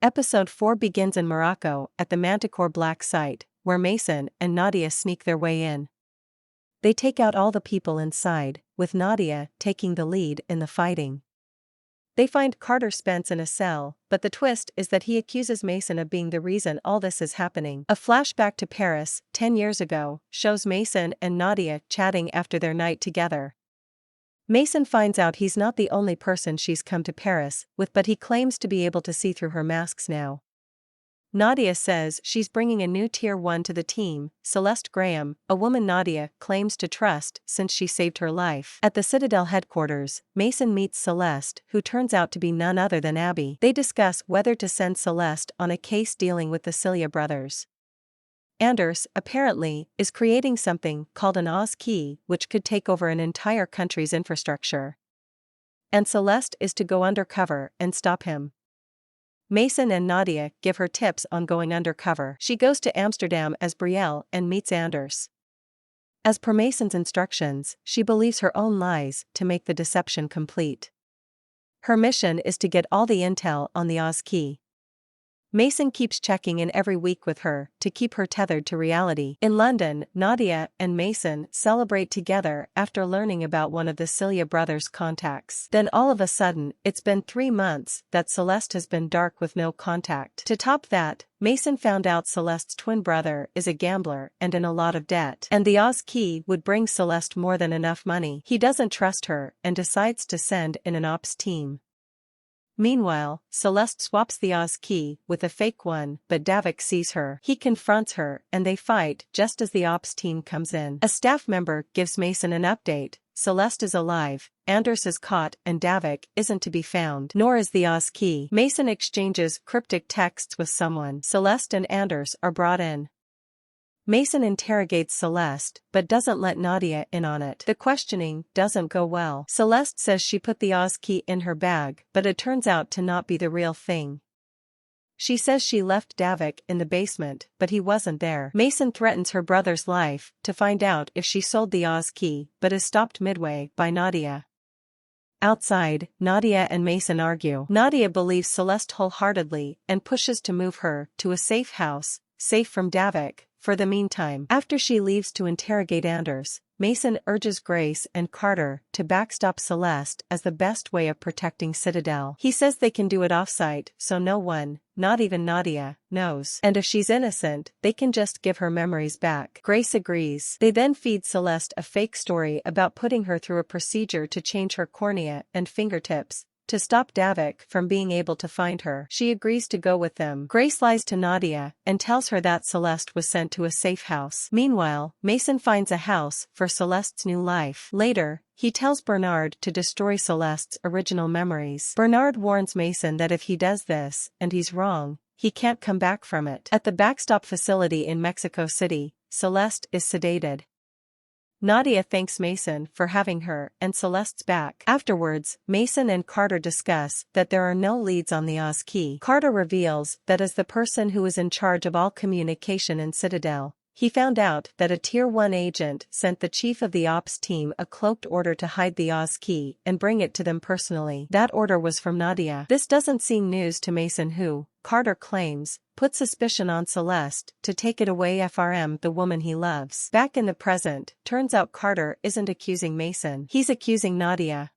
Episode 4 begins in Morocco at the Manticore Black site, where Mason and Nadia sneak their way in. They take out all the people inside, with Nadia taking the lead in the fighting. They find Carter Spence in a cell, but the twist is that he accuses Mason of being the reason all this is happening. A flashback to Paris, 10 years ago, shows Mason and Nadia chatting after their night together. Mason finds out he's not the only person she's come to Paris with, but he claims to be able to see through her masks now. Nadia says she's bringing a new Tier 1 to the team, Celeste Graham, a woman Nadia claims to trust since she saved her life. At the Citadel headquarters, Mason meets Celeste, who turns out to be none other than Abby. They discuss whether to send Celeste on a case dealing with the Cilia brothers. Anders, apparently, is creating something called an Oz key, which could take over an entire country's infrastructure. And Celeste is to go undercover and stop him. Mason and Nadia give her tips on going undercover. She goes to Amsterdam as Brielle and meets Anders. As per Mason's instructions, she believes her own lies to make the deception complete. Her mission is to get all the intel on the Oz key. Mason keeps checking in every week with her to keep her tethered to reality. In London, Nadia and Mason celebrate together after learning about one of the Cilia brothers' contacts. Then all of a sudden, it's been 3 months that Celeste has been dark with no contact. To top that, Mason found out Celeste's twin brother is a gambler and in a lot of debt. And the Oz key would bring Celeste more than enough money. He doesn't trust her and decides to send in an ops team. Meanwhile, Celeste swaps the Oz key with a fake one, but Davik sees her. He confronts her, and they fight just as the ops team comes in. A staff member gives Mason an update. Celeste is alive, Anders is caught, and Davik isn't to be found. Nor is the Oz key. Mason exchanges cryptic texts with someone. Celeste and Anders are brought in. Mason interrogates Celeste, but doesn't let Nadia in on it. The questioning doesn't go well. Celeste says she put the Oz key in her bag, but it turns out to not be the real thing. She says she left Davik in the basement, but he wasn't there. Mason threatens her brother's life to find out if she sold the Oz key, but is stopped midway by Nadia. Outside, Nadia and Mason argue. Nadia believes Celeste wholeheartedly and pushes to move her to a safe house, safe from Davik. For the meantime, after she leaves to interrogate Anders, Mason urges Grace and Carter to backstop Celeste as the best way of protecting Citadel. He says they can do it off-site so no one, not even Nadia, knows. And if she's innocent, they can just give her memories back. Grace agrees. They then feed Celeste a fake story about putting her through a procedure to change her cornea and fingertips, to stop Davik from being able to find her. She agrees to go with them. Grace lies to Nadia and tells her that Celeste was sent to a safe house. Meanwhile, Mason finds a house for Celeste's new life. Later, he tells Bernard to destroy Celeste's original memories. Bernard warns Mason that if he does this, and he's wrong, he can't come back from it. At the backstop facility in Mexico City, Celeste is sedated. Nadia thanks Mason for having her and Celeste's back. Afterwards, Mason and Carter discuss that there are no leads on the Oz key. Carter reveals that as the person who is in charge of all communication in Citadel, he found out that a Tier 1 agent sent the chief of the ops team a cloaked order to hide the Oz key and bring it to them personally. That order was from Nadia. This doesn't seem news to Mason, who, Carter claims, put suspicion on Celeste to take it away from the woman he loves. Back in the present, turns out Carter isn't accusing Mason. He's accusing Nadia.